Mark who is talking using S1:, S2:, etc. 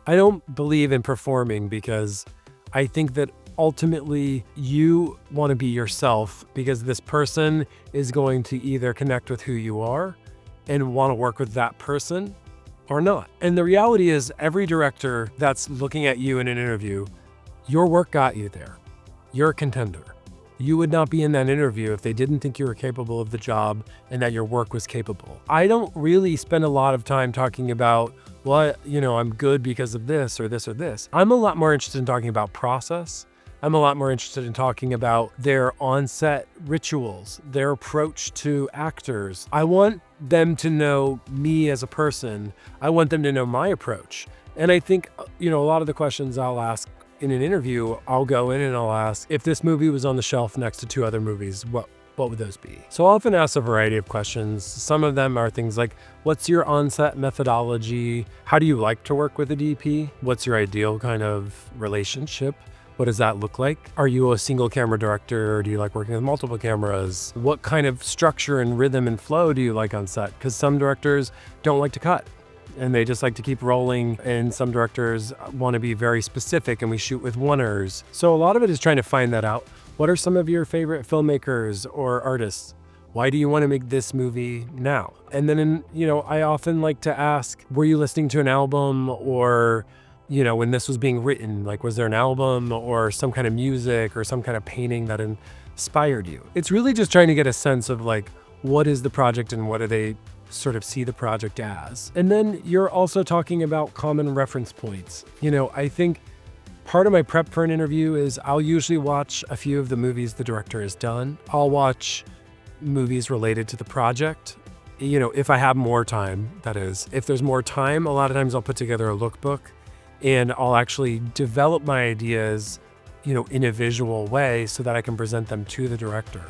S1: I don't believe in performing because I think that ultimately you want to be yourself, because this person is going to either connect with who you are and want to work with that person or not. And the reality is, every director that's looking at you in an interview, your work got you there. You're a contender. You would not be in that interview if they didn't think you were capable of the job and that your work was capable. I don't really spend a lot of time talking about, well, I'm good because of this or this or this. I'm a lot more interested in talking about process. I'm a lot more interested in talking about their on-set rituals, their approach to actors. I want them to know me as a person. I want them to know my approach. And I think, a lot of the questions I'll ask in an interview, I'll go in and I'll ask, if this movie was on the shelf next to 2 other movies, what would those be? So I'll often ask a variety of questions. Some of them are things like, what's your on-set methodology? How do you like to work with a DP? What's your ideal kind of relationship? What does that look like? Are you a single camera director, or do you like working with multiple cameras? What kind of structure and rhythm and flow do you like on set? Because some directors don't like to cut, and they just like to keep rolling, and some directors want to be very specific and we shoot with oneers. So a lot of it is trying to find that out. What are some of your favorite filmmakers or artists? Why do you want to make this movie now? And then, I often like to ask, were you listening to an album, or when this was being written, like, was there an album or some kind of music or some kind of painting that inspired you? It's really just trying to get a sense of, like, what is the project and what do they sort of see the project as? And then you're also talking about common reference points. I think part of my prep for an interview is I'll usually watch a few of the movies the director has done. I'll watch movies related to the project. If I have more time, that is. If there's more time, a lot of times I'll put together a lookbook and I'll actually develop my ideas, in a visual way so that I can present them to the director.